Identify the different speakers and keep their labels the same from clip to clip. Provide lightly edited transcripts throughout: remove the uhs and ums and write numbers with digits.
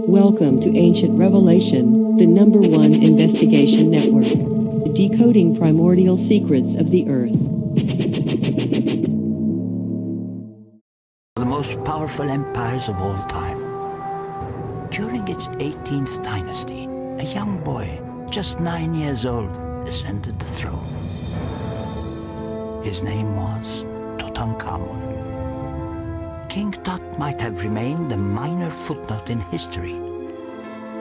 Speaker 1: Welcome to Ancient Revelation, the #1 investigation network, decoding primordial secrets of the Earth.
Speaker 2: The most powerful empires of all time. During its 18th dynasty, a young boy, just 9 years old, ascended the throne. His name was Tutankhamun. King Tut might have remained a minor footnote in history,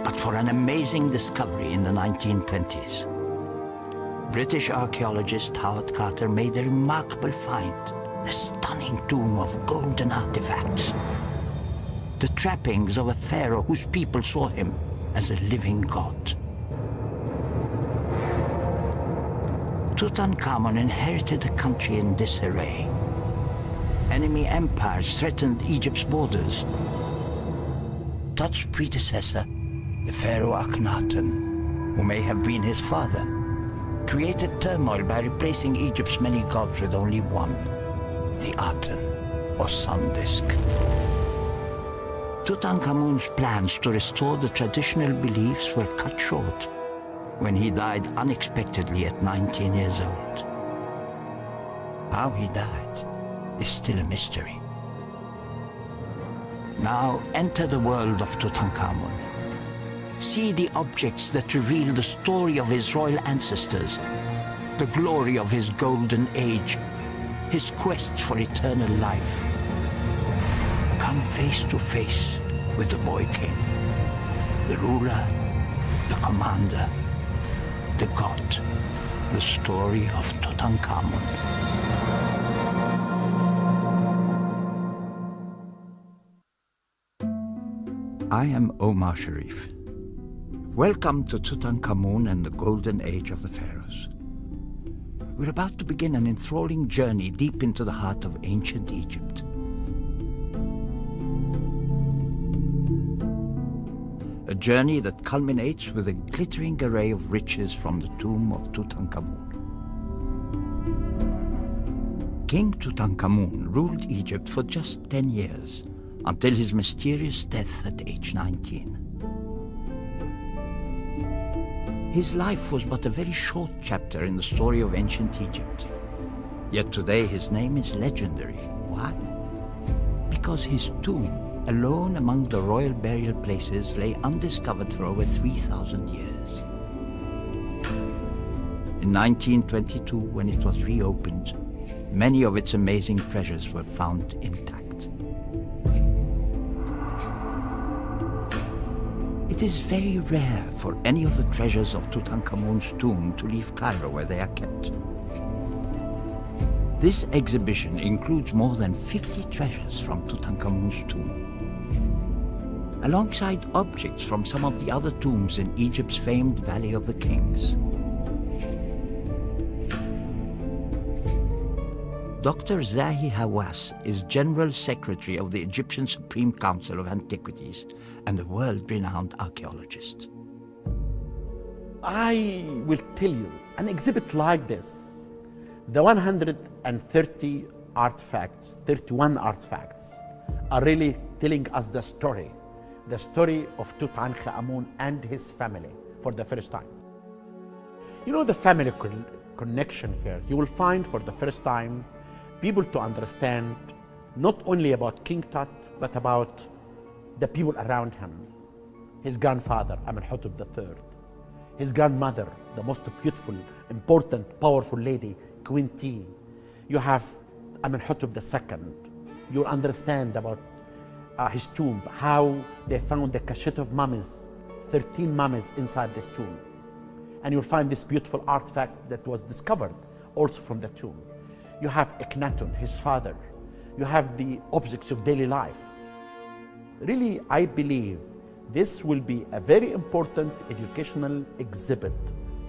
Speaker 2: but for an amazing discovery in the 1920s. British archaeologist Howard Carter made a remarkable find, a stunning tomb of golden artifacts. The trappings of a pharaoh whose people saw him as a living god. Tutankhamun inherited a country in disarray. Enemy empires threatened Egypt's borders. Tut's predecessor, the Pharaoh Akhenaten, who may have been his father, created turmoil by replacing Egypt's many gods with only one, the Aten, or sun disk. Tutankhamun's plans to restore the traditional beliefs were cut short when he died unexpectedly at 19 years old. How he died is still a mystery. Now enter the world of Tutankhamun. See the objects that reveal the story of his royal ancestors, the glory of his golden age, his quest for eternal life. Come face to face with the boy king, the ruler, the commander, the god, the story of Tutankhamun. I am Omar Sharif. Welcome to Tutankhamun and the Golden Age of the Pharaohs. We're about to begin an enthralling journey deep into the heart of ancient Egypt. A journey that culminates with a glittering array of riches from the tomb of Tutankhamun. King Tutankhamun ruled Egypt for just 10 years, until his mysterious death at age 19. His life was but a very short chapter in the story of ancient Egypt. Yet today his name is legendary. Why? Because his tomb, alone among the royal burial places, lay undiscovered for over 3,000 years. In 1922, when it was reopened, many of its amazing treasures were found intact. It is very rare for any of the treasures of Tutankhamun's tomb to leave Cairo, where they are kept. This exhibition includes more than 50 treasures from Tutankhamun's tomb, alongside objects from some of the other tombs in Egypt's famed Valley of the Kings. Dr. Zahi Hawass is General Secretary of the Egyptian Supreme Council of Antiquities and a world-renowned archaeologist.
Speaker 3: I will tell you, an exhibit like this, the 130 artifacts, 31 artifacts, are really telling us the story of Tutankhamun and his family for the first time. You know, the family connection here, you will find for the first time people to understand not only about King Tut, but about the people around him. His grandfather, Amenhotep III. His grandmother, the most beautiful, important, powerful lady, Queen T. You have Amenhotep II. You'll understand about his tomb, how they found the cachet of mummies, 13 mummies inside this tomb. And you'll find this beautiful artifact that was discovered also from the tomb. You have Akhenaten, his father. You have the objects of daily life. Really, I believe this will be a very important educational exhibit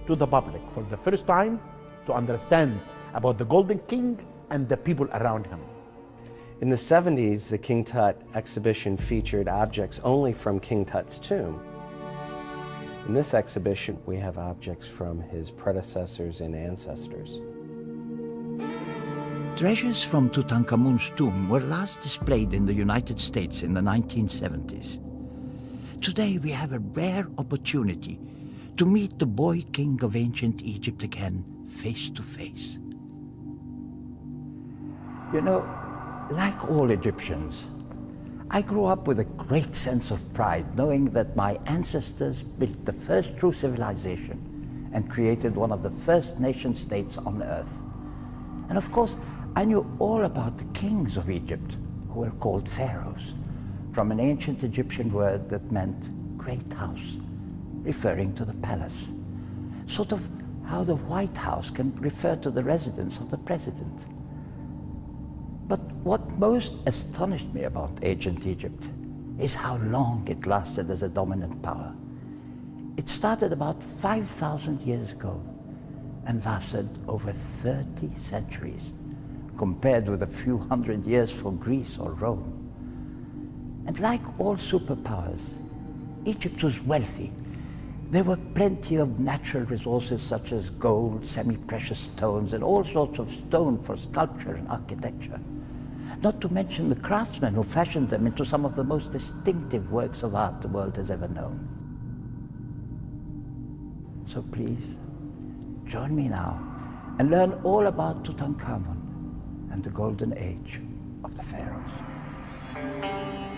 Speaker 3: to the public for the first time to understand about the Golden King and the people around him.
Speaker 4: In the 70s, the King Tut exhibition featured objects only from King Tut's tomb. In this exhibition, we have objects from his predecessors and ancestors.
Speaker 2: Treasures from Tutankhamun's tomb were last displayed in the United States in the 1970s. Today we have a rare opportunity to meet the boy king of ancient Egypt again, face to face. You know, like all Egyptians, I grew up with a great sense of pride, knowing that my ancestors built the first true civilization and created one of the first nation states on earth. And of course, I knew all about the kings of Egypt, who were called pharaohs, from an ancient Egyptian word that meant great house, referring to the palace. Sort of how the White House can refer to the residence of the president. But what most astonished me about ancient Egypt is how long it lasted as a dominant power. It started about 5,000 years ago and lasted over 30 centuries, compared with a few hundred years for Greece or Rome. And like all superpowers, Egypt was wealthy. There were plenty of natural resources such as gold, semi-precious stones, and all sorts of stone for sculpture and architecture. Not to mention the craftsmen who fashioned them into some of the most distinctive works of art the world has ever known. So please, join me now and learn all about Tutankhamun and the golden age of the pharaohs.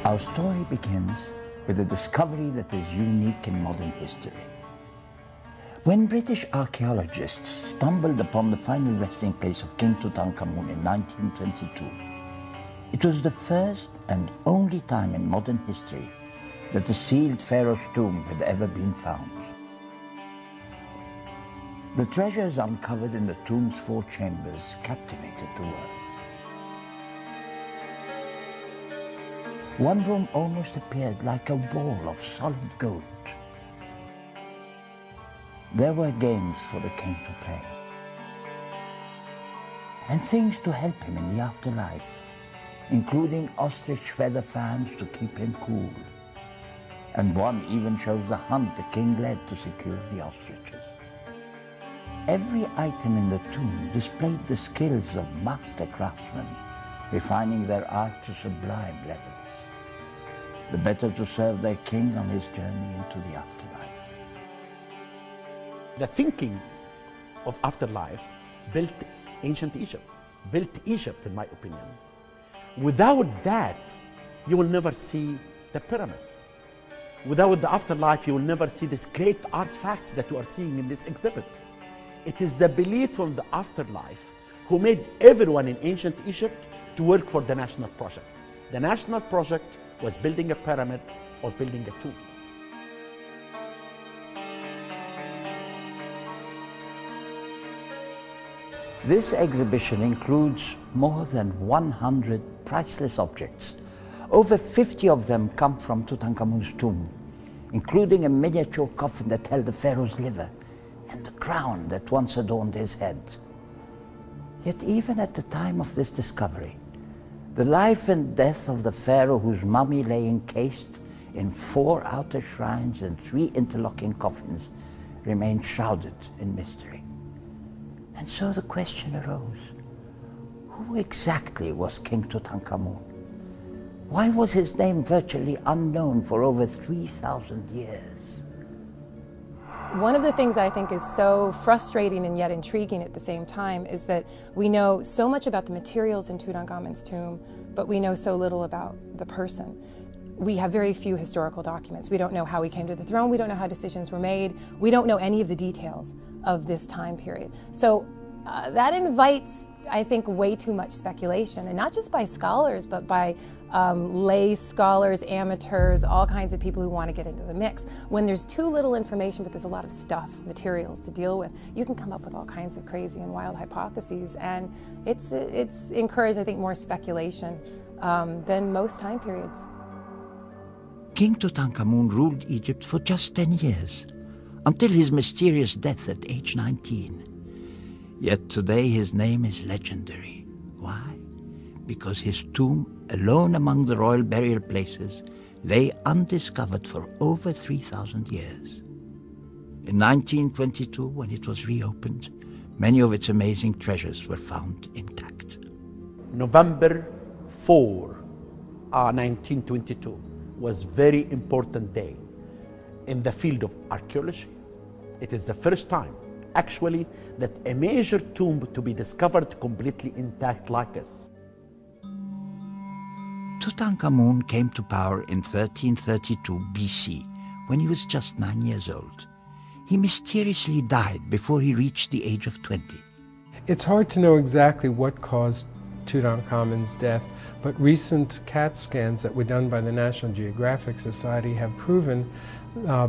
Speaker 2: Our story begins with a discovery that is unique in modern history. When British archaeologists stumbled upon the final resting place of King Tutankhamun in 1922, it was the first and only time in modern history that a sealed pharaoh's tomb had ever been found. The treasures uncovered in the tomb's 4 chambers captivated the world. One room almost appeared like a wall of solid gold. There were games for the king to play, and things to help him in the afterlife, including ostrich feather fans to keep him cool. And one even shows the hunt the king led to secure the ostriches. Every item in the tomb displayed the skills of master craftsmen, refining their art to sublime levels, the better to serve their king on his journey into the afterlife.
Speaker 3: The thinking of afterlife built ancient Egypt, built Egypt in my opinion. Without that, you will never see the pyramids. Without the afterlife, you will never see these great artifacts that you are seeing in this exhibit. It is the belief from the afterlife who made everyone in ancient Egypt to work for the national project. The national project was building a pyramid or building a tomb.
Speaker 2: This exhibition includes more than 100 priceless objects. Over 50 of them come from Tutankhamun's tomb, including a miniature coffin that held the pharaoh's liver and the crown that once adorned his head. Yet even at the time of this discovery, the life and death of the pharaoh whose mummy lay encased in 4 outer shrines and 3 interlocking coffins remained shrouded in mystery. And so the question arose, who exactly was King Tutankhamun? Why was his name virtually unknown for over 3,000 years?
Speaker 5: One of the things I think is so frustrating and yet intriguing at the same time is that we know so much about the materials in Tutankhamun's tomb, but we know so little about the person. We have very few historical documents. We don't know how he came to the throne. We don't know how decisions were made. We don't know any of the details of this time period. So that invites, I think, way too much speculation, and not just by scholars, but by lay scholars, amateurs, all kinds of people who want to get into the mix. When there's too little information, but there's a lot of stuff, materials to deal with, you can come up with all kinds of crazy and wild hypotheses, and it's encouraged, I think, more speculation than most time periods.
Speaker 2: King Tutankhamun ruled Egypt for just 10 years, until his mysterious death at age 19. Yet today his name is legendary. Why? Because his tomb, alone among the royal burial places, lay undiscovered for over 3,000 years. In 1922, when it was reopened, many of its amazing treasures were found intact.
Speaker 3: November 4, 1922 was very important day in the field of archaeology. It is the first time, actually, that a major tomb to be discovered completely intact like this.
Speaker 2: Tutankhamun came to power in 1332 BC when he was just 9 years old. He mysteriously died before he reached the age of 20.
Speaker 6: It's hard to know exactly what caused Tutankhamun's death, but recent CAT scans that were done by the National Geographic Society have proven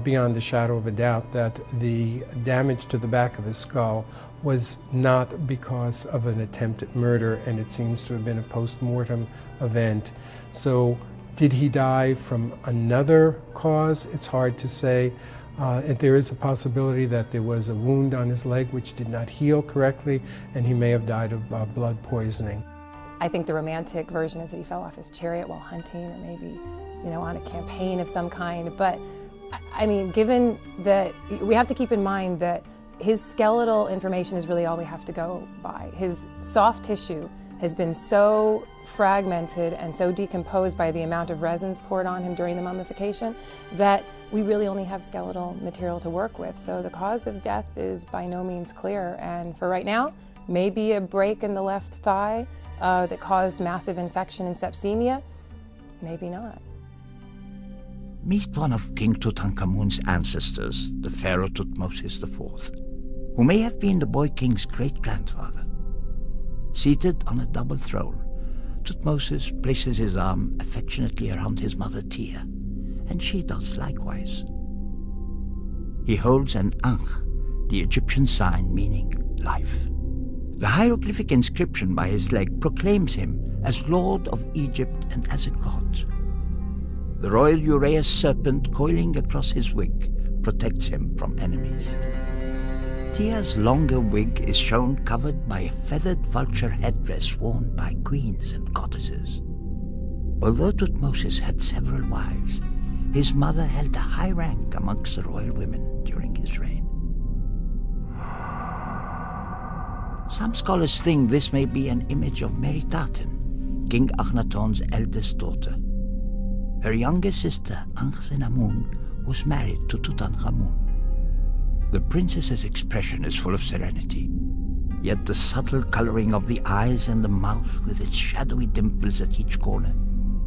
Speaker 6: beyond a shadow of a doubt that the damage to the back of his skull was not because of an attempted murder, and it seems to have been a post-mortem event. So did he die from another cause? It's hard to say. There is a possibility that there was a wound on his leg which did not heal correctly, and he may have died of blood poisoning.
Speaker 5: I think the romantic version is that he fell off his chariot while hunting, or maybe, on a campaign of some kind. But I mean, given that, we have to keep in mind that his skeletal information is really all we have to go by. His soft tissue has been so fragmented and so decomposed by the amount of resins poured on him during the mummification that we really only have skeletal material to work with. So the cause of death is by no means clear. And for right now, maybe a break in the left thigh that caused massive infection and sepsemia, maybe not.
Speaker 2: Meet one of King Tutankhamun's ancestors, the Pharaoh Thutmose IV, who may have been the boy king's great-grandfather. Seated on a double throne, Thutmose places his arm affectionately around his mother Tia, and she does likewise. He holds an Ankh, the Egyptian sign meaning life. The hieroglyphic inscription by his leg proclaims him as Lord of Egypt and as a god. The royal Uraeus serpent coiling across his wig protects him from enemies. Tia's longer wig is shown covered by a feathered vulture headdress worn by queens and goddesses. Although Thutmose had several wives, his mother held a high rank amongst the royal women during his reign. Some scholars think this may be an image of Meritaten, King Akhenaton's eldest daughter. Her younger sister, Ankhenamun, was married to Tutankhamun. The princess's expression is full of serenity, yet the subtle coloring of the eyes and the mouth with its shadowy dimples at each corner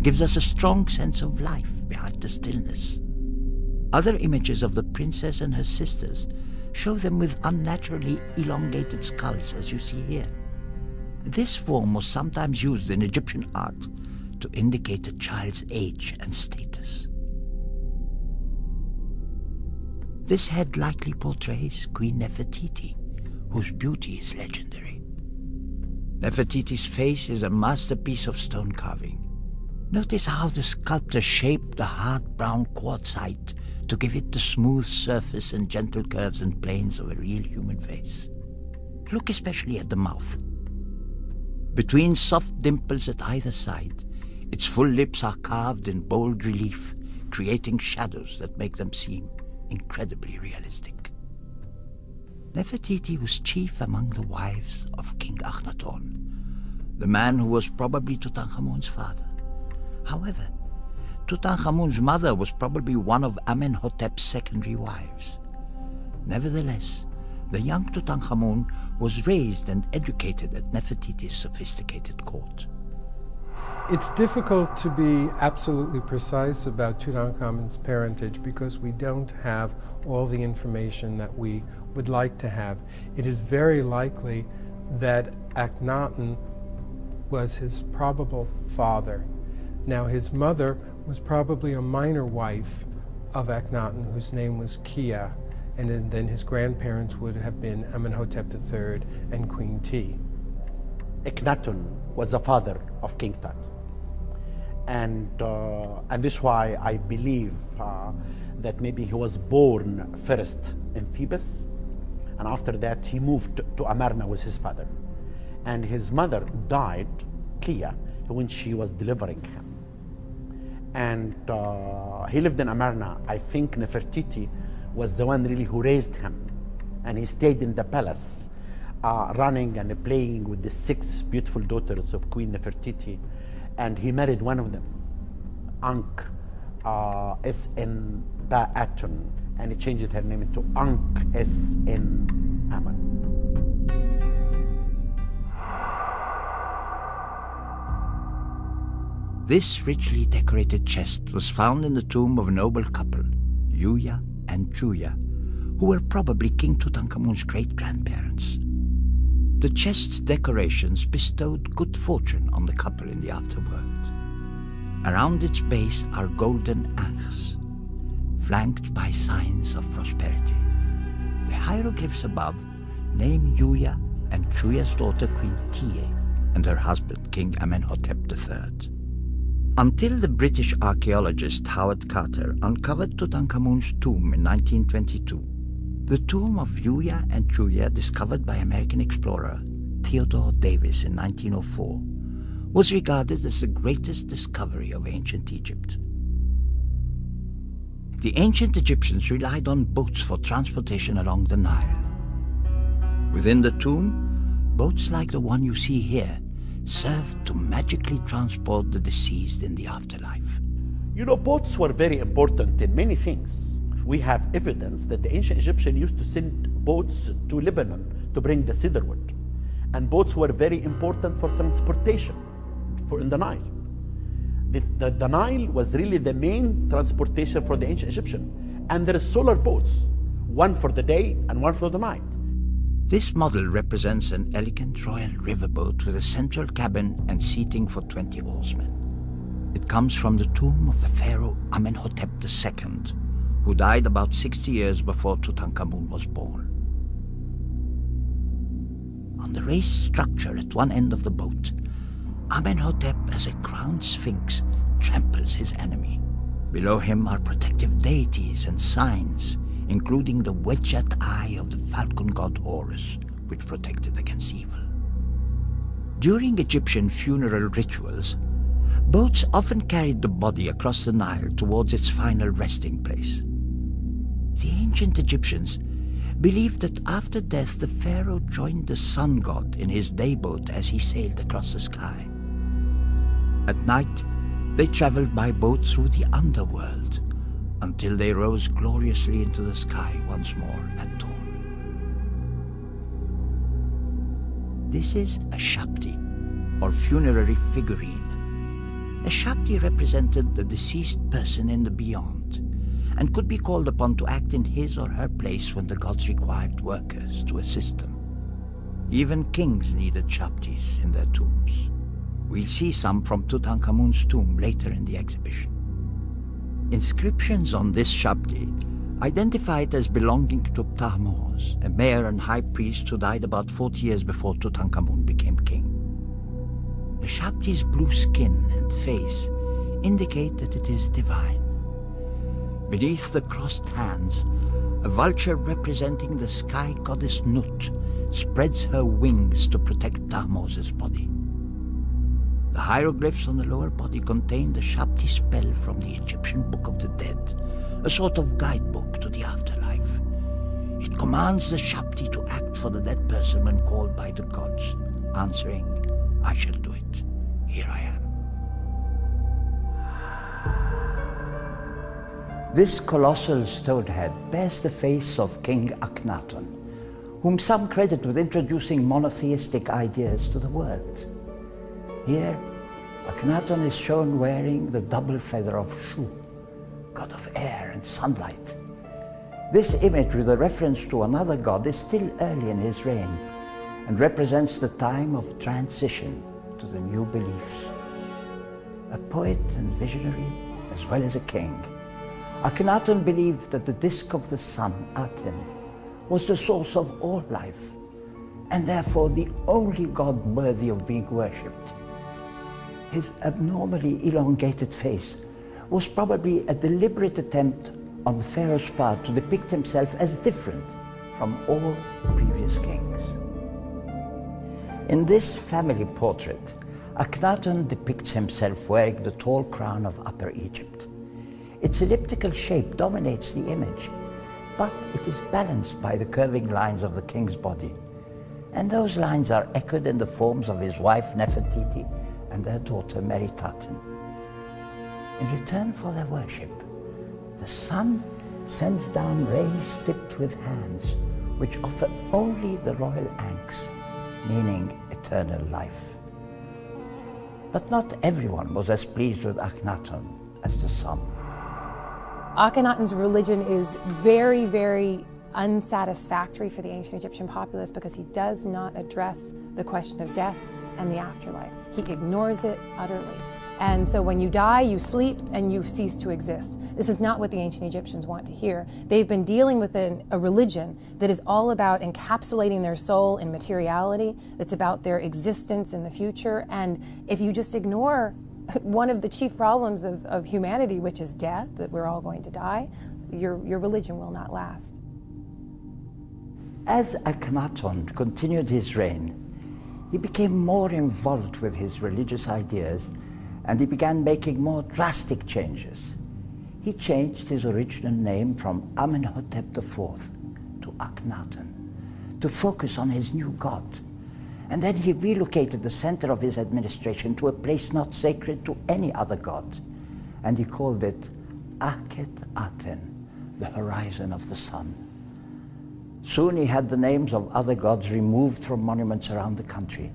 Speaker 2: gives us a strong sense of life behind the stillness. Other images of the princess and her sisters show them with unnaturally elongated skulls, as you see here. This form was sometimes used in Egyptian art to indicate a child's age and status. This head likely portrays Queen Nefertiti, whose beauty is legendary. Nefertiti's face is a masterpiece of stone carving. Notice how the sculptor shaped the hard brown quartzite to give it the smooth surface and gentle curves and planes of a real human face. Look especially at the mouth. Between soft dimples at either side, its full lips are carved in bold relief, creating shadows that make them seem incredibly realistic. Nefertiti was chief among the wives of King Akhenaton, the man who was probably Tutankhamun's father. However, Tutankhamun's mother was probably one of Amenhotep's secondary wives. Nevertheless, the young Tutankhamun was raised and educated at Nefertiti's sophisticated court.
Speaker 6: It's difficult to be absolutely precise about Tutankhamun's parentage because we don't have all the information that we would like to have. It is very likely that Akhenaten was his probable father. Now, his mother was probably a minor wife of Akhenaten, whose name was Kia, and then his grandparents would have been Amenhotep III and Queen Ti.
Speaker 3: Akhenaten was the father of King Tut. And this is why I believe that maybe he was born first in Thebes, and after that he moved to Amarna with his father. And his mother died, Kia, when she was delivering him. And he lived in Amarna. I think Nefertiti was the one really who raised him. And he stayed in the palace, running and playing with the 6 beautiful daughters of Queen Nefertiti. And he married one of them, Ankh, Ba'atun, and he changed her name into Ankh, S-N-Amun.
Speaker 2: This richly decorated chest was found in the tomb of a noble couple, Yuya and Chuya, who were probably King Tutankhamun's great-grandparents. The chest's decorations bestowed good fortune on the couple in the afterworld. Around its base are golden ankhs, flanked by signs of prosperity. The hieroglyphs above name Yuya and Chuya's daughter Queen Tiye and her husband King Amenhotep III. Until the British archaeologist Howard Carter uncovered Tutankhamun's tomb in 1922, the tomb of Yuya and Chuya, discovered by American explorer Theodore Davis in 1904, was regarded as the greatest discovery of ancient Egypt. The ancient Egyptians relied on boats for transportation along the Nile. Within the tomb, boats like the one you see here served to magically transport the deceased in the afterlife.
Speaker 3: You know, boats were very important in many things. We have evidence that the ancient Egyptians used to send boats to Lebanon to bring the cedar wood. And boats were very important for transportation in the Nile. The Nile was really the main transportation for the ancient Egyptian. And there are solar boats, one for the day and one for the night.
Speaker 2: This model represents an elegant royal riverboat with a central cabin and seating for 20 oarsmen. It comes from the tomb of the Pharaoh Amenhotep II, who died about 60 years before Tutankhamun was born. On the raised structure at one end of the boat, Amenhotep, as a crowned sphinx, tramples his enemy. Below him are protective deities and signs, including the wedged eye of the falcon god Horus, which protected against evil. During Egyptian funeral rituals, boats often carried the body across the Nile towards its final resting place. The ancient Egyptians believed that after death the pharaoh joined the sun god in his dayboat as he sailed across the sky. At night, they traveled by boat through the underworld until they rose gloriously into the sky once more at dawn. This is a shabti, or funerary figurine. A shabti represented the deceased person in the beyond, and could be called upon to act in his or her place when the gods required workers to assist them. Even kings needed shabtis in their tombs. We'll see some from Tutankhamun's tomb later in the exhibition. Inscriptions on this shabti identify it as belonging to Tammuz, a mayor and high priest who died about 40 years before Tutankhamun became king. The shabti's blue skin and face indicate that it is divine. Beneath the crossed hands, a vulture representing the sky goddess Nut spreads her wings to protect Tammuz's body. The hieroglyphs on the lower body contain the shabti spell from the Egyptian Book of the Dead, a sort of guidebook to the afterlife. It commands the shabti to act for the dead person when called by the gods, answering, "I shall do it. Here I am." This colossal stone head bears the face of King Akhenaten, whom some credit with introducing monotheistic ideas to the world. Here, Akhenaten is shown wearing the double feather of Shu, god of air and sunlight. This image, with a reference to another god, is still early in his reign and represents the time of transition to the new beliefs. A poet and visionary, as well as a king, Akhenaten believed that the disk of the sun, Aten, was the source of all life, and therefore the only god worthy of being worshipped. His abnormally elongated face was probably a deliberate attempt on the pharaoh's part to depict himself as different from all previous kings. In this family portrait, Akhenaten depicts himself wearing the tall crown of Upper Egypt. Its elliptical shape dominates the image, but it is balanced by the curving lines of the king's body. And those lines are echoed in the forms of his wife Nefertiti and their daughter Meritaten. In return for their worship, The sun sends down rays tipped with hands, which offer only the royal ankhs, meaning eternal life. But not everyone was as pleased with Akhenaten as the sun.
Speaker 5: Akhenaten's religion is very, very unsatisfactory for the ancient Egyptian populace because he does not address the question of death and the afterlife. He ignores it utterly. And so when you die, you sleep and you cease to exist. This is not what the ancient Egyptians want to hear. They've been dealing with a religion that is all about encapsulating their soul in materiality, that's about their existence in the future. And if you just ignore one of the chief problems of humanity, which is death, that we're all going to die, your religion will not last.
Speaker 2: As Akhenaten continued his reign, he became more involved with his religious ideas, and he began making more drastic changes. He changed his original name from Amenhotep IV to Akhenaten to focus on his new god. And then he relocated the center of his administration to a place not sacred to any other god. And he called it Akhet Aten, the horizon of the sun. Soon he had the names of other gods removed from monuments around the country.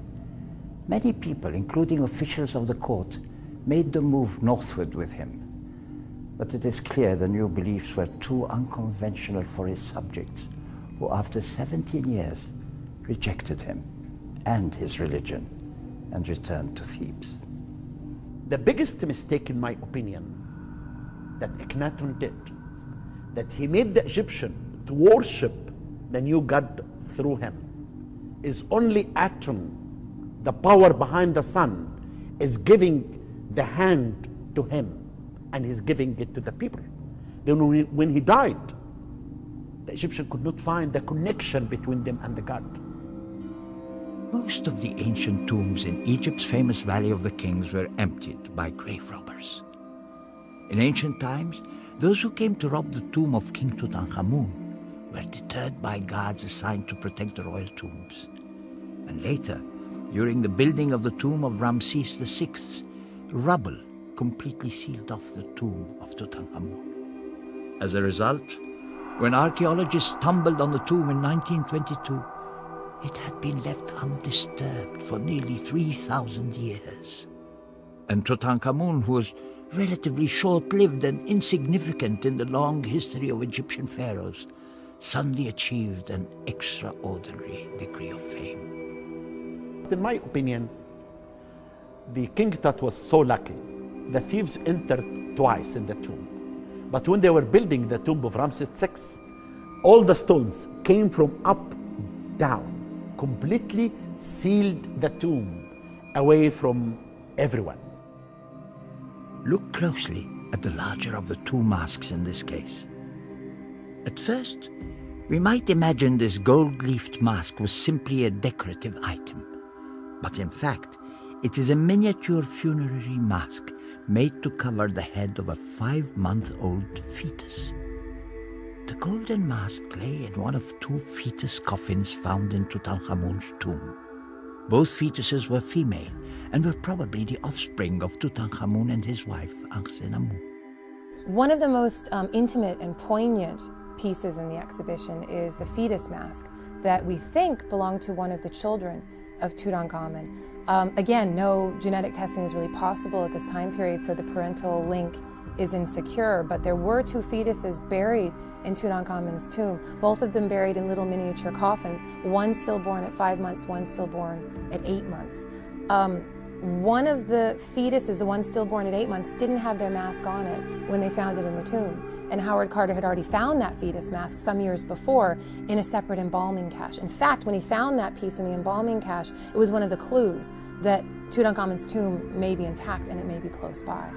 Speaker 2: Many people, including officials of the court, made the move northward with him. But it is clear the new beliefs were too unconventional for his subjects, who after 17 years rejected him and his religion and returned to Thebes.
Speaker 3: The biggest mistake, in my opinion, that Akhenaten did, that he made the Egyptian to worship the new god through him, is only Aten, the power behind the sun, is giving the hand to him, and he's giving it to the people. Then when he died, the Egyptian could not find the connection between them and the god.
Speaker 2: Most of the ancient tombs in Egypt's famous Valley of the Kings were emptied by grave robbers. In ancient times, those who came to rob the tomb of King Tutankhamun were deterred by guards assigned to protect the royal tombs. And later, during the building of the tomb of Ramses VI, rubble completely sealed off the tomb of Tutankhamun. As a result, when archaeologists stumbled on the tomb in 1922, it had been left undisturbed for nearly 3,000 years. And Tutankhamun, who was relatively short-lived and insignificant in the long history of Egyptian pharaohs, suddenly achieved an extraordinary degree of fame.
Speaker 3: In my opinion, the King Tut was so lucky. The thieves entered twice in the tomb. But when they were building the tomb of Ramses VI, all the stones came from up down, completely sealed the tomb away from everyone.
Speaker 2: Look closely at the larger of the two masks in this case. At first, we might imagine this gold-leafed mask was simply a decorative item. But in fact, it is a miniature funerary mask made to cover the head of a 5-month-old fetus. The golden mask lay in one of 2 fetus coffins found in Tutankhamun's tomb. Both fetuses were female and were probably the offspring of Tutankhamun and his wife, Ankhenamun.
Speaker 5: One of the most intimate and poignant pieces in the exhibition is the fetus mask that we think belonged to one of the children of Tutankhamun. Again, no genetic testing is really possible at this time period, so the parental link is insecure, but there were 2 fetuses buried in Tutankhamun's tomb, both of them buried in little miniature coffins, one stillborn at 5 months, one stillborn at 8 months. One of the fetuses, the one stillborn at 8 months, didn't have their mask on it when they found it in the tomb. And Howard Carter had already found that fetus mask some years before in a separate embalming cache. In fact, when he found that piece in the embalming cache, it was one of the clues that Tutankhamun's tomb may be intact and it may be close by.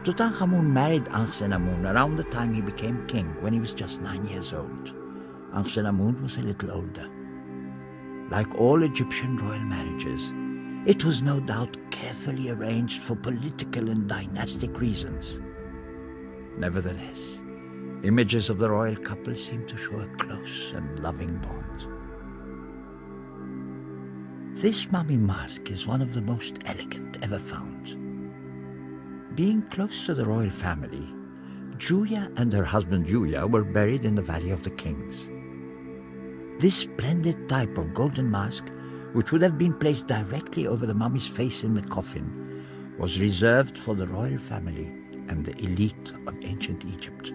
Speaker 2: Tutankhamun married Ankhenamun around the time he became king, when he was just 9 years old. Ankhenamun was a little older. Like all Egyptian royal marriages, it was no doubt carefully arranged for political and dynastic reasons. Nevertheless, images of the royal couple seem to show a close and loving bond. This mummy mask is one of the most elegant ever found. Being close to the royal family, Julia and her husband Julia were buried in the Valley of the Kings. This splendid type of golden mask, which would have been placed directly over the mummy's face in the coffin, was reserved for the royal family and the elite of ancient Egypt.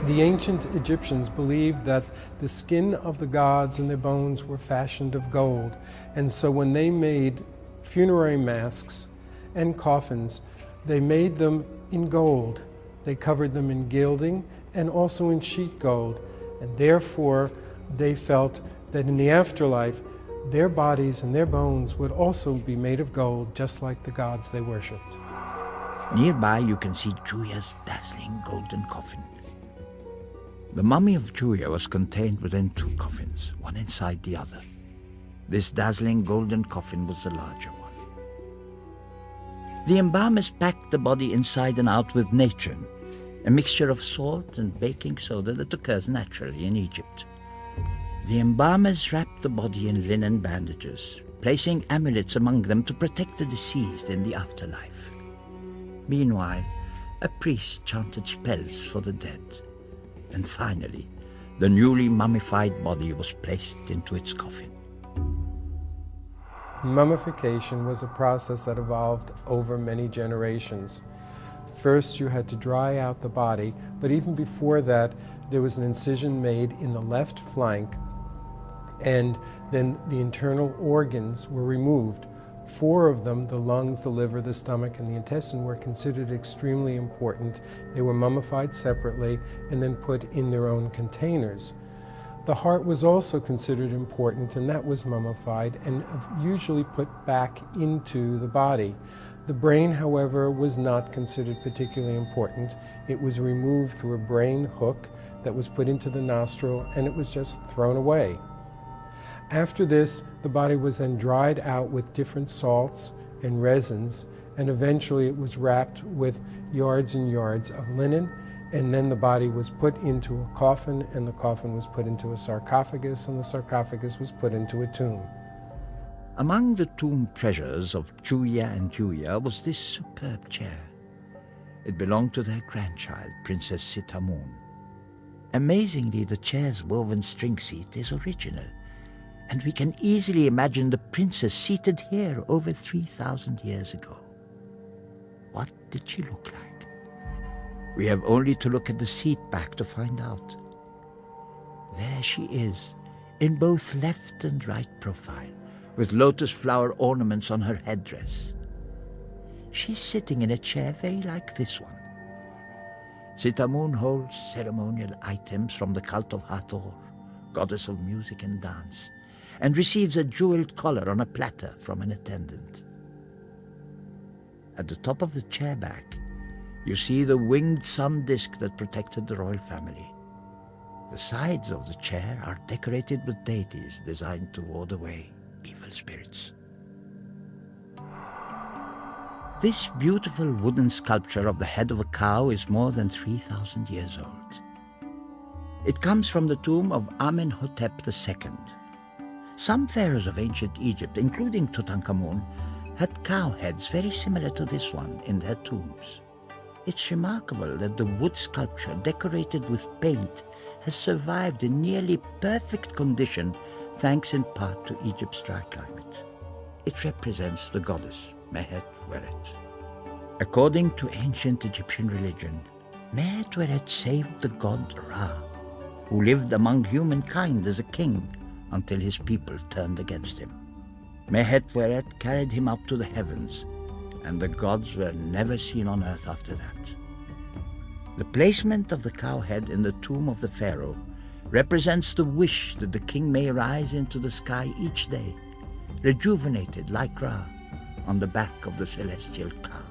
Speaker 6: The ancient Egyptians believed that the skin of the gods and their bones were fashioned of gold, and so when they made funerary masks and coffins, they made them in gold. They covered them in gilding and also in sheet gold, and therefore they felt that in the afterlife, their bodies and their bones would also be made of gold, just like the gods they worshipped.
Speaker 2: Nearby you can see Julia's dazzling golden coffin. The mummy of Julia was contained within two coffins, one inside the other. This dazzling golden coffin was the larger one. The embalmers packed the body inside and out with natron, a mixture of salt and baking soda that occurs naturally in Egypt. The embalmers wrapped the body in linen bandages, placing amulets among them to protect the deceased in the afterlife. Meanwhile, a priest chanted spells for the dead. And finally, the newly mummified body was placed into its coffin.
Speaker 6: Mummification was a process that evolved over many generations. First, you had to dry out the body, but even before that, there was an incision made in the left flank, and then the internal organs were removed. 4 of them, the lungs, the liver, the stomach, and the intestine, were considered extremely important. They were mummified separately and then put in their own containers. The heart was also considered important, and that was mummified and usually put back into the body. The brain, however, was not considered particularly important. It was removed through a brain hook that was put into the nostril, and it was just thrown away. After this, the body was then dried out with different salts and resins, and eventually it was wrapped with yards and yards of linen, and then the body was put into a coffin, and the coffin was put into a sarcophagus, and the sarcophagus was put into a tomb.
Speaker 2: Among the tomb treasures of Julia and Julia was this superb chair. It belonged to their grandchild, Princess Tutankhamun. Amazingly, the chair's woven string seat is original, and we can easily imagine the princess seated here over 3,000 years ago. What did she look like? We have only to look at the seat back to find out. There she is, in both left and right profile, with lotus flower ornaments on her headdress. She's sitting in a chair very like this one. Tutankhamun holds ceremonial items from the cult of Hathor, goddess of music and dance, and receives a jeweled collar on a platter from an attendant. At the top of the chair back, you see the winged sun disk that protected the royal family. The sides of the chair are decorated with deities designed to ward away evil spirits. This beautiful wooden sculpture of the head of a cow is more than 3,000 years old. It comes from the tomb of Amenhotep II. Some pharaohs of ancient Egypt, including Tutankhamun, had cow heads very similar to this one in their tombs. It's remarkable that the wood sculpture decorated with paint has survived in nearly perfect condition thanks in part to Egypt's dry climate. It represents the goddess Mehet Weret. According to ancient Egyptian religion, Mehet Weret saved the god Ra, who lived among humankind as a king until his people turned against him. Mehet Weret carried him up to the heavens, and the gods were never seen on earth after that. The placement of the cow head in the tomb of the pharaoh represents the wish that the king may rise into the sky each day, rejuvenated like Ra, on the back of the celestial cow.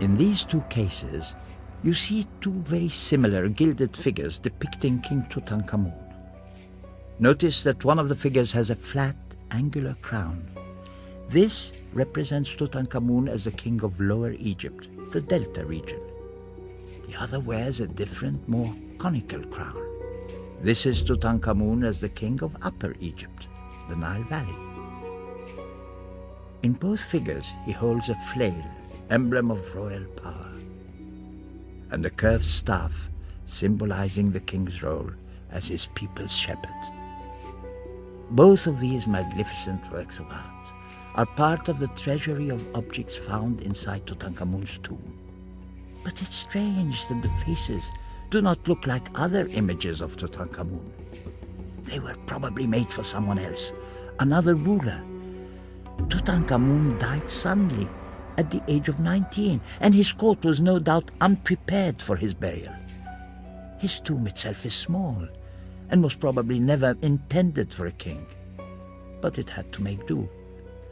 Speaker 2: In these two cases, you see two very similar gilded figures depicting King Tutankhamun. Notice that one of the figures has a flat, angular crown. This represents Tutankhamun as the king of Lower Egypt, the Delta region. The other wears a different, more conical crown. This is Tutankhamun as the king of Upper Egypt, the Nile Valley. In both figures, he holds a flail emblem of royal power, and the curved staff symbolizing the king's role as his people's shepherd. Both of these magnificent works of art are part of the treasury of objects found inside Tutankhamun's tomb. But it's strange that the faces do not look like other images of Tutankhamun. They were probably made for someone else, another ruler. Tutankhamun died suddenly at the age of 19, and his court was no doubt unprepared for his burial. His tomb itself is small and was probably never intended for a king. But it had to make do,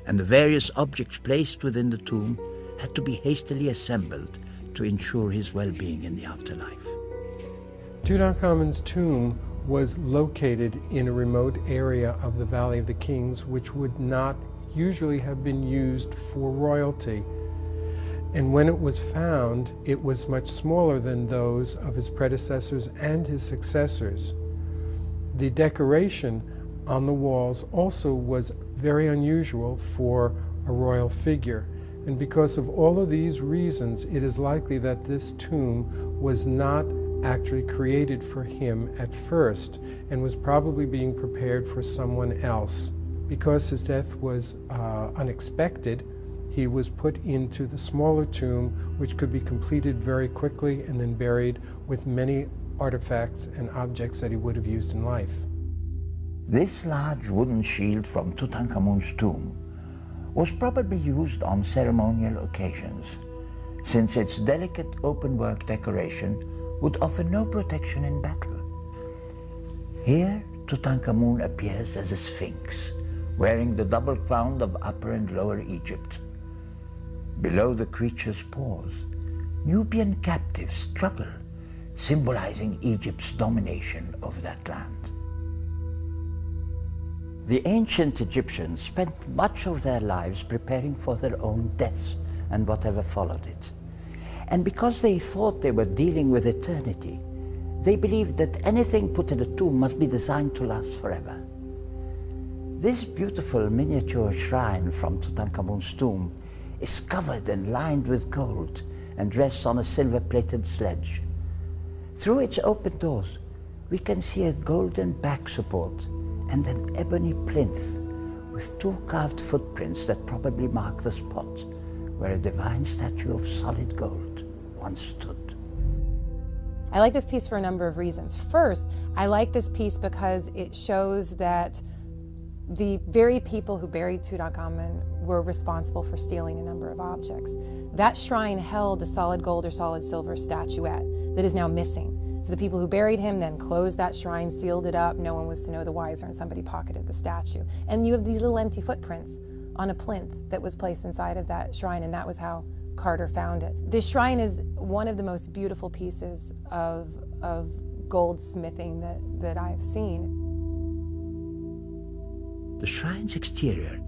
Speaker 2: and the various objects placed within the tomb had to be hastily assembled to ensure his well-being in the afterlife.
Speaker 6: Tutankhamun's tomb was located in a remote area of the Valley of the Kings, which would not usually have been used for royalty. And when it was found, it was much smaller than those of his predecessors and his successors. The decoration on the walls also was very unusual for a royal figure. And because of all of these reasons, it is likely that this tomb was not actually created for him at first and was probably being prepared for someone else. Because his death was unexpected, he was put into the smaller tomb, which could be completed very quickly and then buried with many artifacts and objects that he would have used in life.
Speaker 2: This large wooden shield from Tutankhamun's tomb was probably used on ceremonial occasions, since its delicate open-work decoration would offer no protection in battle. Here, Tutankhamun appears as a sphinx, wearing the double crown of Upper and Lower Egypt. Below the creature's paws, Nubian captives struggle, symbolizing Egypt's domination over that land. The ancient Egyptians spent much of their lives preparing for their own deaths and whatever followed it. And because they thought they were dealing with eternity, they believed that anything put in a tomb must be designed to last forever. This beautiful miniature shrine from Tutankhamun's tomb is covered and lined with gold and rests on a silver-plated sledge. Through its open doors, we can see a golden back support and an ebony plinth with two carved footprints that probably mark the spot where a divine statue of solid gold once stood.
Speaker 5: I like this piece for a number of reasons. First, I like this piece because it shows that the very people who buried Tutankhamun were responsible for stealing a number of objects. That shrine held a solid gold or solid silver statuette that is now missing. So the people who buried him then closed that shrine, sealed it up, no one was to know the wiser, and somebody pocketed the statue. And you have these little empty footprints on a plinth that was placed inside of that shrine, and that was how Carter found it. This shrine is one of the most beautiful pieces of goldsmithing that I've seen.
Speaker 2: The shrine's exterior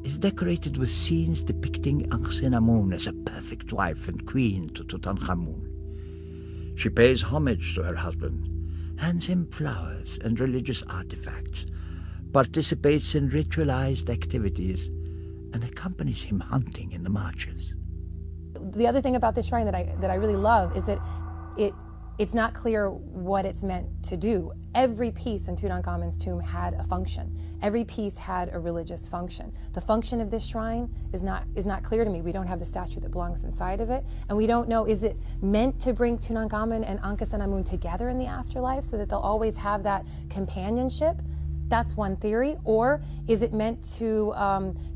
Speaker 2: is decorated with scenes depicting Ankhesenamun as a perfect wife and queen to Tutankhamun. She pays homage to her husband, hands him flowers and religious artifacts, participates in ritualized activities, and accompanies him hunting in the marches.
Speaker 5: The other thing about this shrine that I really love is that it's not clear what it's meant to do. Every piece in Tutankhamun's tomb had a function. Every piece had a religious function. The function of this shrine is not clear to me. We don't have the statue that belongs inside of it, and we don't know, is it meant to bring Tutankhamun and Ankhesenamun together in the afterlife so that they'll always have that companionship? That's one theory. Or is it meant to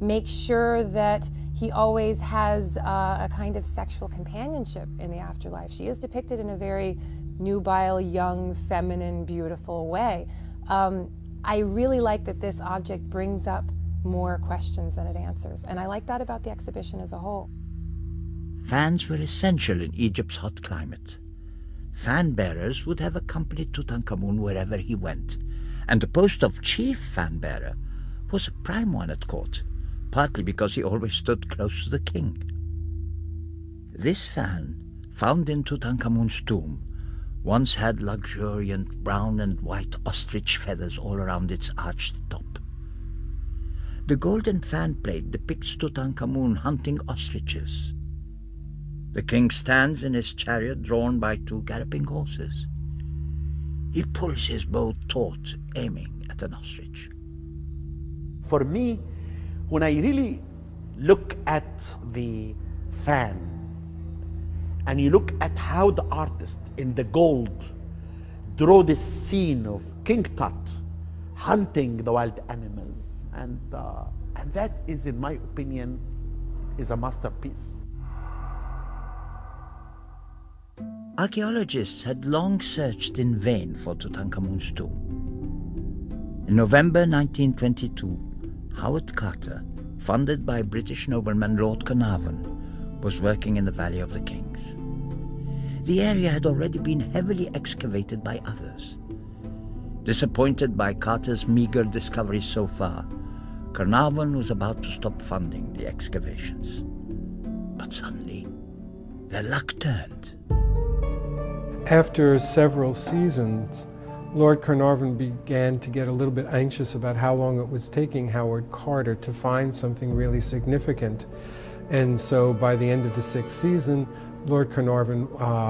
Speaker 5: make sure that he always has a kind of sexual companionship in the afterlife? She is depicted in a very nubile, young, feminine, beautiful way. I really like that this object brings up more questions than it answers, and I like that about the exhibition as a whole.
Speaker 2: Fans were essential in Egypt's hot climate. Fan bearers would have accompanied Tutankhamun wherever he went, and the post of chief fan bearer was a prime one at court, partly because he always stood close to the king. This fan, found in Tutankhamun's tomb, once had luxuriant brown and white ostrich feathers all around its arched top. The golden fan plate depicts Tutankhamun hunting ostriches. The king stands in his chariot drawn by 2 galloping horses. He pulls his bow taut, aiming at an ostrich.
Speaker 3: For me, when I really look at the fan, and you look at how the artist in the gold draw this scene of King Tut hunting the wild animals, and that is, in my opinion, is a masterpiece.
Speaker 2: Archaeologists had long searched in vain for Tutankhamun's tomb. In November 1922, Howard Carter, funded by British nobleman Lord Carnarvon, was working in the Valley of the Kings. The area had already been heavily excavated by others. Disappointed by Carter's meager discoveries so far, Carnarvon was about to stop funding the excavations. But suddenly, their luck turned.
Speaker 6: After several seasons, Lord Carnarvon began to get a little bit anxious about how long it was taking Howard Carter to find something really significant. And so by the end of the 6th season, Lord Carnarvon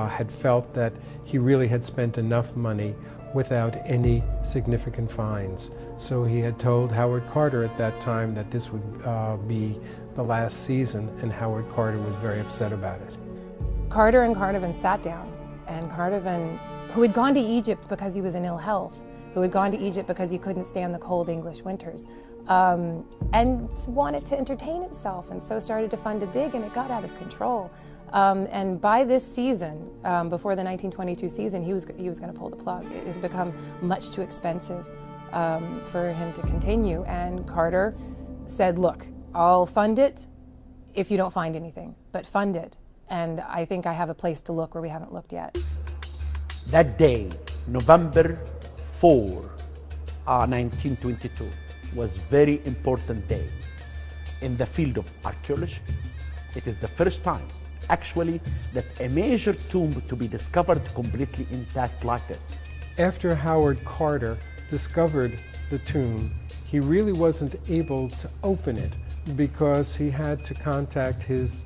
Speaker 6: had felt that he really had spent enough money without any significant finds. So he had told Howard Carter at that time that this would be the last season, and Howard Carter was very upset about it.
Speaker 5: Carter and Carnarvon sat down, and Carnarvon, who had gone to Egypt because he was in ill health, who had gone to Egypt because he couldn't stand the cold English winters, and wanted to entertain himself, and so started to fund a dig, and it got out of control. And by this season, before the 1922 season, he was going to pull the plug. It had become much too expensive for him to continue, and Carter said, "Look, I'll fund it if you don't find anything, but fund it. And I think I have a place to look where we haven't looked yet."
Speaker 3: That day, November 4, 1922, was very important day in the field of archaeology. It is the first time, actually, that a major tomb to be discovered completely intact like this.
Speaker 6: After Howard Carter discovered the tomb, he really wasn't able to open it because he had to contact his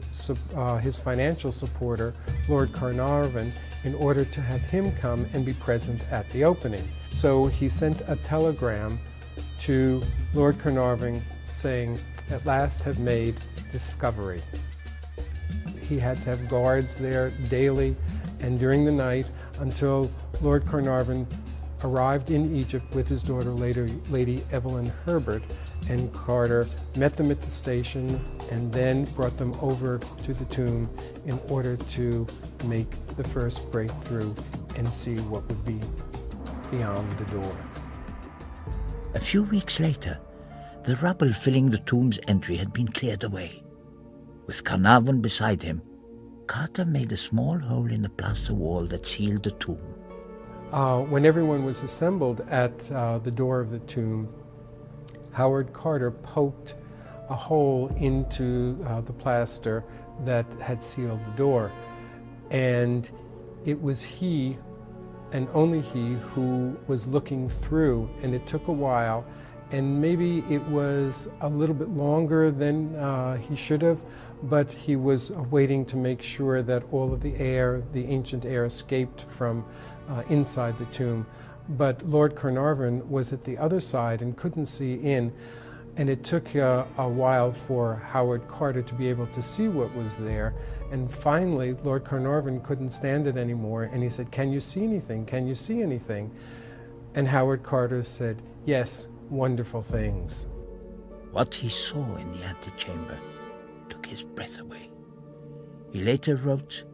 Speaker 6: financial supporter, Lord Carnarvon, in order to have him come and be present at the opening. So he sent a telegram to Lord Carnarvon saying, "At last have made discovery." He had to have guards there daily and during the night until Lord Carnarvon arrived in Egypt with his daughter, Lady Evelyn Herbert, and Carter met them at the station and then brought them over to the tomb in order to make the first breakthrough and see what would be beyond the door.
Speaker 2: A few weeks later, the rubble filling the tomb's entry had been cleared away. With Carnarvon beside him, Carter made a small hole in the plaster wall that sealed the tomb.
Speaker 6: When everyone was assembled at the door of the tomb, Howard Carter poked a hole into the plaster that had sealed the door. And it was he, and only he, who was looking through, and it took a while, and maybe it was a little bit longer than he should have, but he was waiting to make sure that all of the air, the ancient air, escaped from inside the tomb. But Lord Carnarvon was at the other side and couldn't see in, and it took a while for Howard Carter to be able to see what was there. And finally, Lord Carnarvon couldn't stand it anymore, and he said, "Can you see anything? Can you see anything?" And Howard Carter said, "Yes, wonderful things."
Speaker 2: What he saw in the antechamber took his breath away. He later wrote,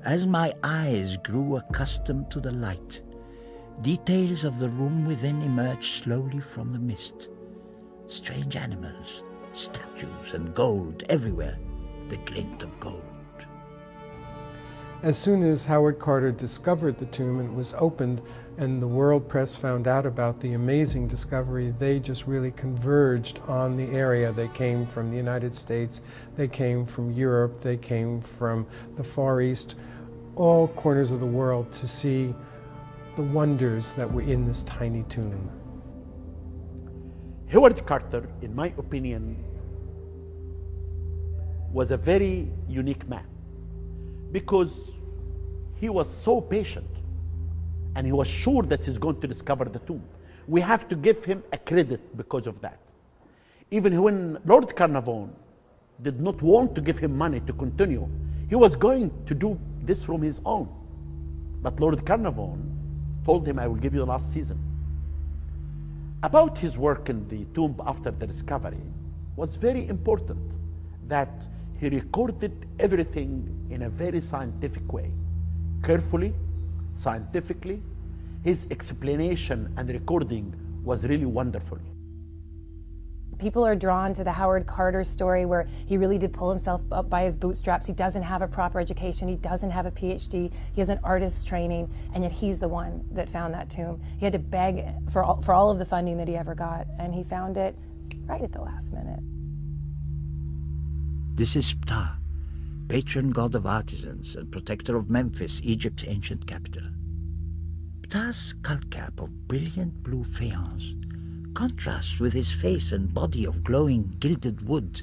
Speaker 2: "As my eyes grew accustomed to the light, details of the room within emerged slowly from the mist. Strange animals, statues, and gold everywhere, the glint of gold."
Speaker 6: As soon as Howard Carter discovered the tomb and it was opened and the world press found out about the amazing discovery, they just really converged on the area. They came from the United States, they came from Europe, they came from the Far East, all corners of the world to see the wonders that were in this tiny tomb.
Speaker 3: Howard Carter, in my opinion, was a very unique man. because he was so patient and he was sure that he's going to discover the tomb. We have to give him a credit because of that. Even when Lord Carnarvon did not want to give him money to continue, he was going to do this from his own. But Lord Carnarvon told him, I will give you the last season. About his work in the tomb after the discovery was very important, that he recorded everything in a very scientific way, carefully, scientifically. His explanation and recording was really wonderful.
Speaker 5: People are drawn to the Howard Carter story where he really did pull himself up by his bootstraps. He doesn't have a proper education. He doesn't have a PhD. He has an artist's training, and yet he's the one that found that tomb. He had to beg for all of the funding that he ever got, and he found it right at the last minute.
Speaker 2: This is Ptah, patron god of artisans and protector of Memphis, Egypt's ancient capital. Ptah's skull cap of brilliant blue faience contrasts with his face and body of glowing gilded wood.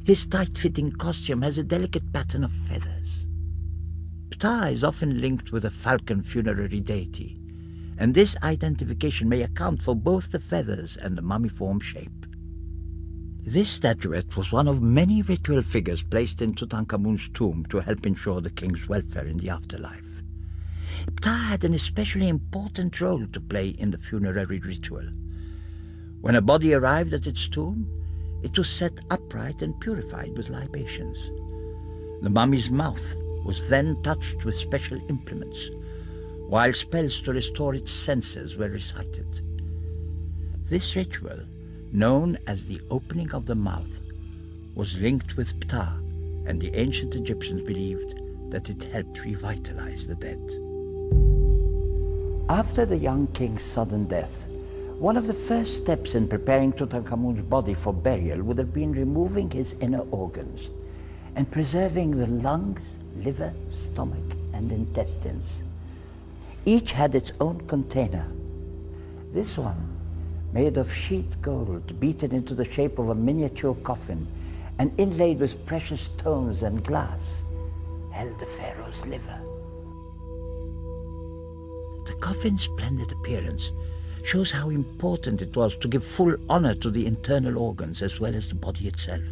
Speaker 2: His tight-fitting costume has a delicate pattern of feathers. Ptah is often linked with a falcon funerary deity, and this identification may account for both the feathers and the mummiform shape. This statuette was one of many ritual figures placed in Tutankhamun's tomb to help ensure the king's welfare in the afterlife. Ptah had an especially important role to play in the funerary ritual. When a body arrived at its tomb, it was set upright and purified with libations. The mummy's mouth was then touched with special implements, while spells to restore its senses were recited. This ritual, known as the opening of the mouth, was linked with Ptah, and the ancient Egyptians believed that it helped revitalize the dead. After the young king's sudden death, one of the first steps in preparing Tutankhamun's body for burial would have been removing his inner organs and preserving the lungs, liver, stomach, and intestines. Each had its own container. This one, made of sheet gold, beaten into the shape of a miniature coffin and inlaid with precious stones and glass, held the pharaoh's liver. The coffin's splendid appearance shows how important it was to give full honor to the internal organs as well as the body itself.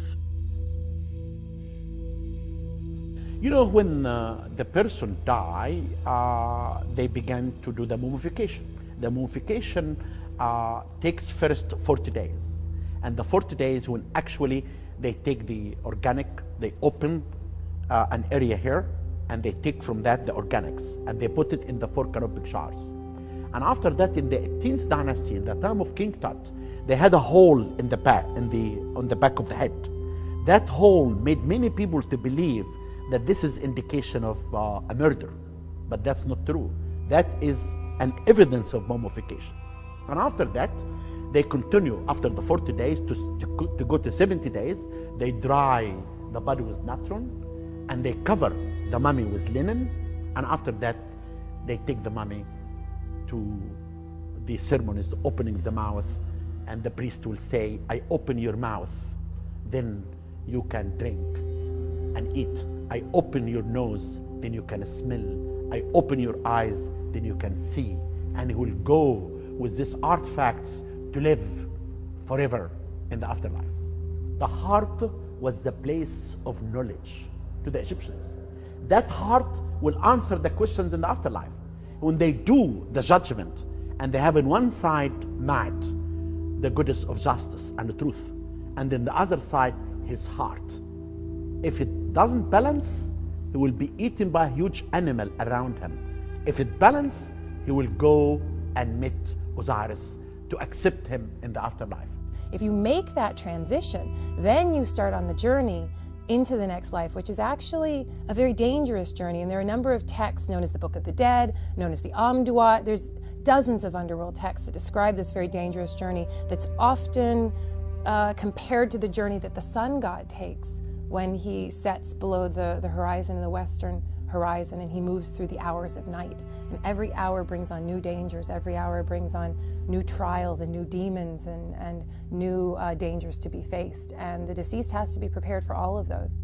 Speaker 3: You know, when the person died, they began to do the mummification. The mummification takes first 40 days. And the 40 days when actually they take the organic, they open an area here, and they take from that the organics, and they put it in the 4 canopic jars. And after that, in the 18th dynasty, in the time of King Tut, they had a hole in the back, on the back of the head. That hole made many people to believe that this is indication of a murder, but that's not true. That is an evidence of mummification. And after that, they continue after the 40 days to go to 70 days. They dry the body with natron, and they cover the mummy with linen, and after that, they take the mummy to the ceremonies, the opening of the mouth, and the priest will say, I open your mouth, then you can drink and eat. I open your nose, then you can smell. I open your eyes, then you can see. And he will go with these artifacts to live forever in the afterlife. The heart was the place of knowledge to the Egyptians. That heart will answer the questions in the afterlife. When they do the judgment, and they have in one side Ma'at, the goddess of justice and the truth, and then the other side, his heart. If it doesn't balance, he will be eaten by a huge animal around him. If it balances, he will go and meet Osiris to accept him in the afterlife.
Speaker 5: If you make that transition, then you start on the journey into the next life, which is actually a very dangerous journey. And there are a number of texts known as the Book of the Dead, known as the Amduat. There's dozens of underworld texts that describe this very dangerous journey that's often compared to the journey that the sun god takes when he sets below the horizon in the western horizon, and he moves through the hours of night. And every hour brings on new dangers. Every hour brings on new trials and new demons and new dangers to be faced. And the deceased has to be prepared for all of those.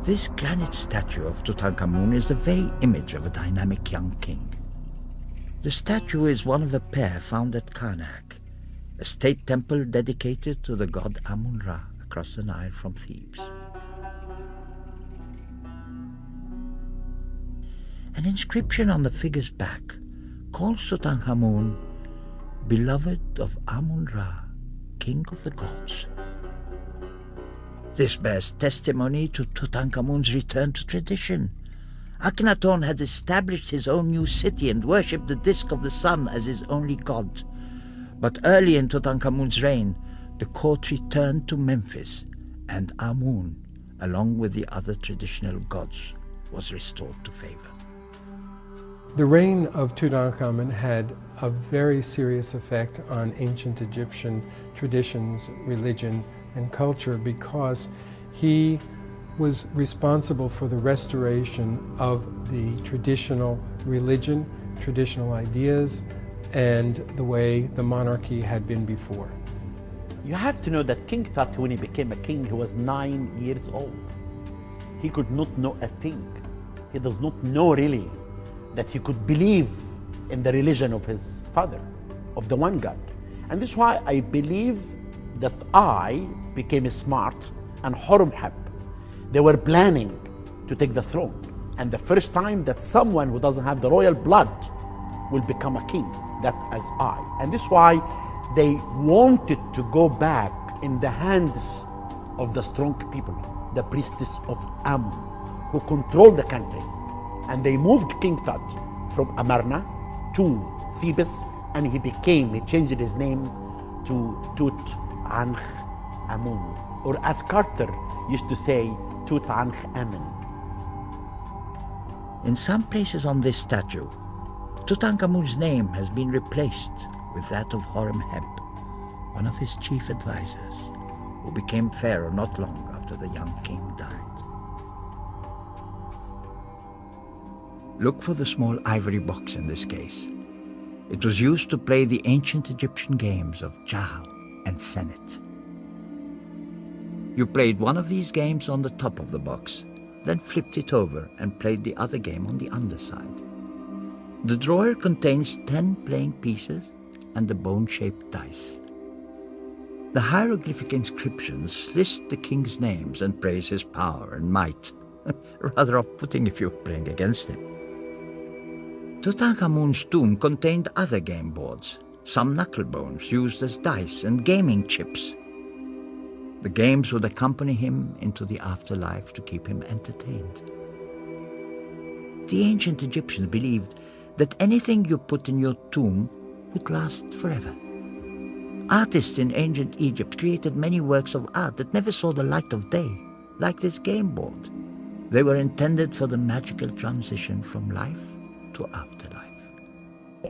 Speaker 2: This granite statue of Tutankhamun is the very image of a dynamic young king. The statue is one of a pair found at Karnak, a state temple dedicated to the god Amun-Ra across the Nile from Thebes. An inscription on the figure's back calls Tutankhamun beloved of Amun-Ra, king of the gods. This bears testimony to Tutankhamun's return to tradition. Akhenaton had established his own new city and worshipped the disk of the sun as his only god. But early in Tutankhamun's reign, the court returned to Memphis, and Amun, along with the other traditional gods, was restored to favor.
Speaker 6: The reign of Tutankhamun had a very serious effect on ancient Egyptian traditions, religion, and culture because he was responsible for the restoration of the traditional religion, traditional ideas, and the way the monarchy had been before.
Speaker 3: You have to know that King Tut, when he became a king, he was 9 years old. He could not know a thing. He does not know really that he could believe in the religion of his father, of the one God. And this is why I believe that I became smart and Horemheb. They were planning to take the throne. And the first time that someone who doesn't have the royal blood will become a king, that as I. And this is why they wanted to go back in the hands of the strong people, the priestess of Amun, who controlled the country. And they moved King Tut from Amarna to Thebes, and he changed his name to Tutankhamun, or as Carter used to say, Tutankhamun.
Speaker 2: In some places on this statue, Tutankhamun's name has been replaced with that of Horemheb, one of his chief advisors, who became pharaoh not long after the young king died. Look for the small ivory box in this case. It was used to play the ancient Egyptian games of Jah and Senet. You played one of these games on the top of the box, then flipped it over and played the other game on the underside. The drawer contains 10 playing pieces and a bone-shaped dice. The hieroglyphic inscriptions list the king's names and praise his power and might. Rather off-putting if you're playing against him. Tutankhamun's tomb contained other game boards, some knuckle bones used as dice and gaming chips. The games would accompany him into the afterlife to keep him entertained. The ancient Egyptians believed that anything you put in your tomb would last forever. Artists in ancient Egypt created many works of art that never saw the light of day, like this game board. They were intended for the magical transition from life to afterlife.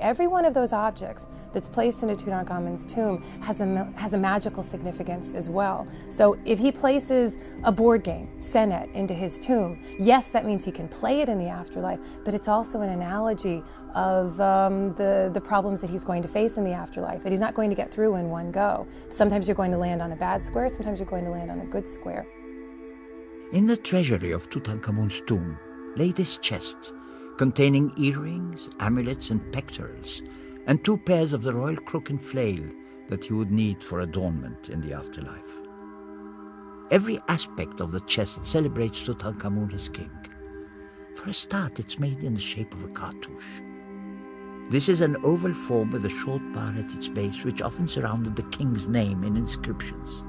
Speaker 5: Every one of those objects that's placed into Tutankhamun's tomb has a magical significance as well. So if he places a board game, Senet, into his tomb, yes, that means he can play it in the afterlife, but it's also an analogy of the problems that he's going to face in the afterlife, that he's not going to get through in one go. Sometimes you're going to land on a bad square, sometimes you're going to land on a good square.
Speaker 2: In the treasury of Tutankhamun's tomb lay this chest, containing earrings, amulets, and pectorals, and 2 pairs of the royal crook and flail that he would need for adornment in the afterlife. Every aspect of the chest celebrates Tutankhamun as king. For a start, it's made in the shape of a cartouche. This is an oval form with a short bar at its base, which often surrounded the king's name in inscriptions.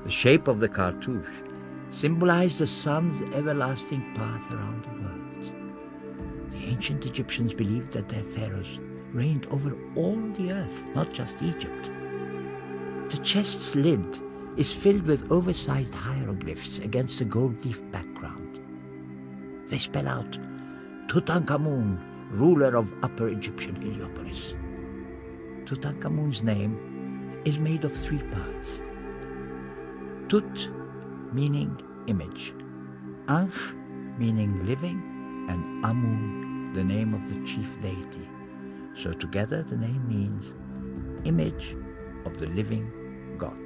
Speaker 2: The shape of the cartouche symbolized the sun's everlasting path around the world. The ancient Egyptians believed that their pharaohs reigned over all the earth, not just Egypt. The chest's lid is filled with oversized hieroglyphs against a gold leaf background. They spell out Tutankhamun, ruler of Upper Egyptian Heliopolis. Tutankhamun's name is made of 3 parts. Tut meaning image, Ankh meaning living, and Amun, the name of the chief deity. So together the name means image of the living God.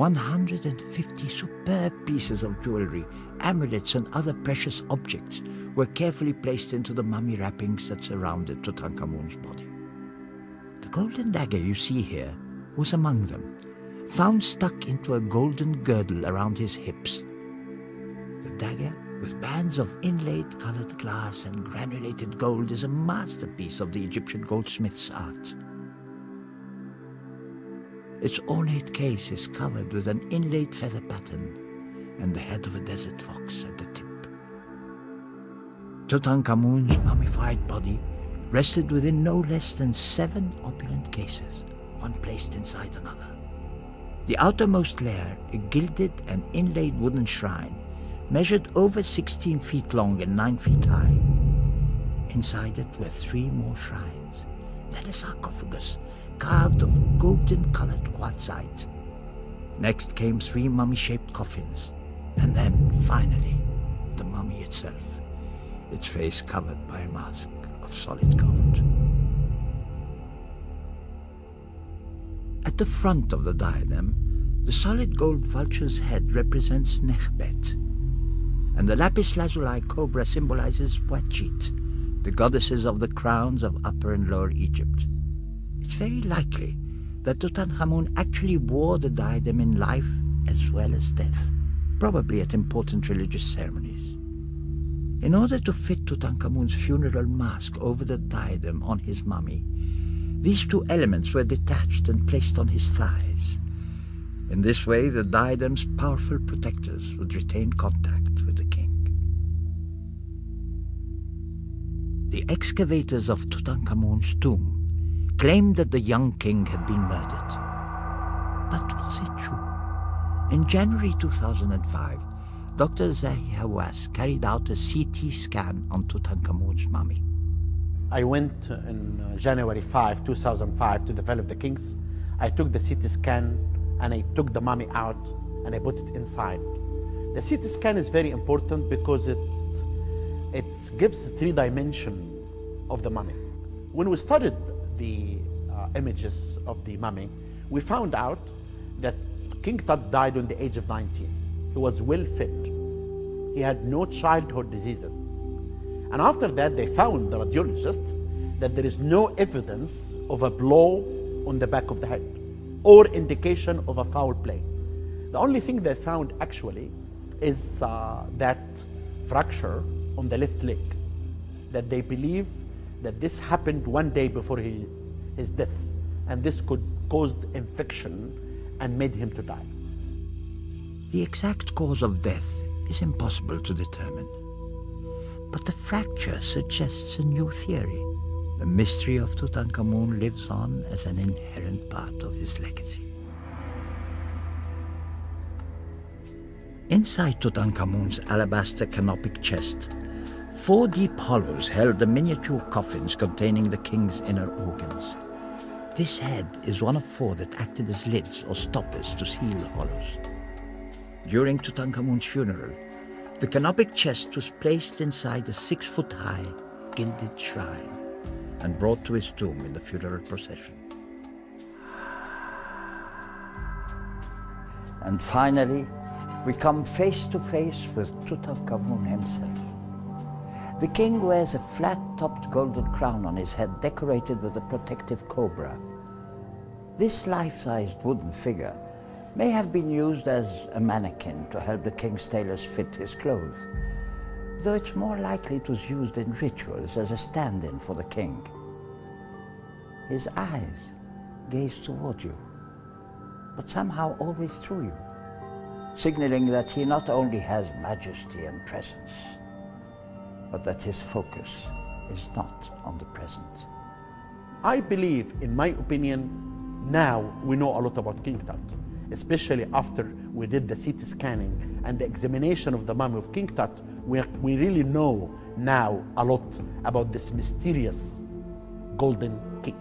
Speaker 2: 150 superb pieces of jewelry, amulets and other precious objects were carefully placed into the mummy wrappings that surrounded Tutankhamun's body. The golden dagger you see here was among them, found stuck into a golden girdle around his hips. The dagger, with bands of inlaid colored glass and granulated gold, is a masterpiece of the Egyptian goldsmith's art. Its ornate case is covered with an inlaid feather pattern and the head of a desert fox at the tip. Tutankhamun's mummified body rested within no less than 7 opulent cases, one placed inside another. The outermost layer, a gilded and inlaid wooden shrine, measured over 16 feet long and 9 feet high. Inside it were 3 more shrines, then a sarcophagus carved of golden-colored quartzite. Next came 3 mummy-shaped coffins, and then, finally, the mummy itself, its face covered by a mask of solid gold. At the front of the diadem, the solid gold vulture's head represents Nekhbet, and the lapis lazuli cobra symbolizes Wachit, the goddesses of the crowns of Upper and Lower Egypt. It's very likely that Tutankhamun actually wore the diadem in life as well as death, probably at important religious ceremonies. In order to fit Tutankhamun's funeral mask over the diadem on his mummy, these 2 elements were detached and placed on his thighs. In this way, the diadem's powerful protectors would retain contact with the king. The excavators of Tutankhamun's tomb claimed that the young king had been murdered. But was it true? In January 2005, Dr. Zahi Hawass carried out a CT scan on Tutankhamun's mummy.
Speaker 3: I went in January 5, 2005 to the Valley of the Kings. I took the CT scan and I took the mummy out and I put it inside. The CT scan is very important because it gives the 3 dimension of the mummy. When we studied the images of the mummy, we found out that King Tut died on the age of 19. He was well fit. He had no childhood diseases. And after that, they found, the radiologist, that there is no evidence of a blow on the back of the head or indication of a foul play. The only thing they found actually is that fracture on the left leg, that they believe that this happened one day before his death, and this could cause infection and made him to die.
Speaker 2: The exact cause of death is impossible to determine, but the fracture suggests a new theory. The mystery of Tutankhamun lives on as an inherent part of his legacy. Inside Tutankhamun's alabaster canopic chest, 4 deep hollows held the miniature coffins containing the king's inner organs. This head is one of 4 that acted as lids or stoppers to seal the hollows. During Tutankhamun's funeral, the canopic chest was placed inside a 6-foot-high gilded shrine and brought to his tomb in the funeral procession. And finally, we come face to face with Tutankhamun himself. The king wears a flat-topped golden crown on his head decorated with a protective cobra. This life-sized wooden figure may have been used as a mannequin to help the king's tailors fit his clothes, though it's more likely it was used in rituals as a stand-in for the king. His eyes gaze toward you, but somehow always through you, signaling that he not only has majesty and presence, but that his focus is not on the present.
Speaker 3: I believe, in my opinion, now we know a lot about King Tut, especially after we did the CT scanning and the examination of the mummy of King Tut. We really know now a lot about this mysterious golden king.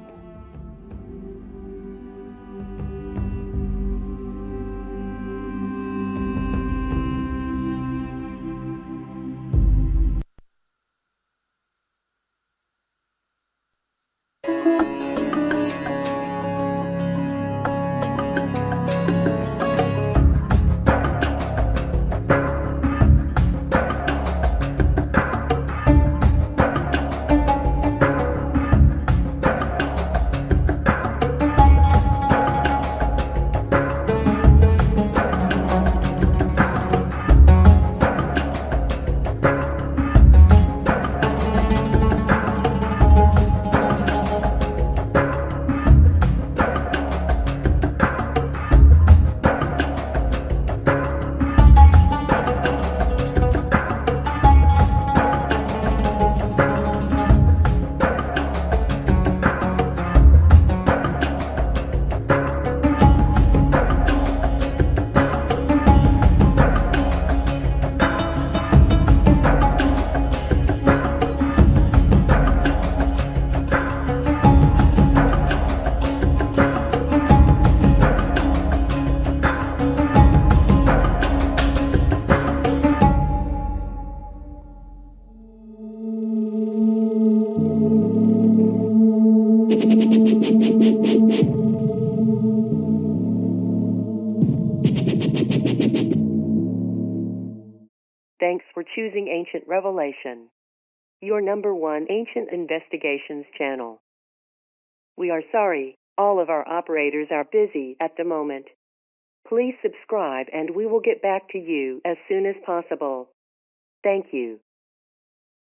Speaker 1: Thanks for choosing Ancient Revelation, your #1 Ancient Investigations channel. We are sorry, all of our operators are busy at the moment. Please subscribe and we will get back to you as soon as possible. Thank you.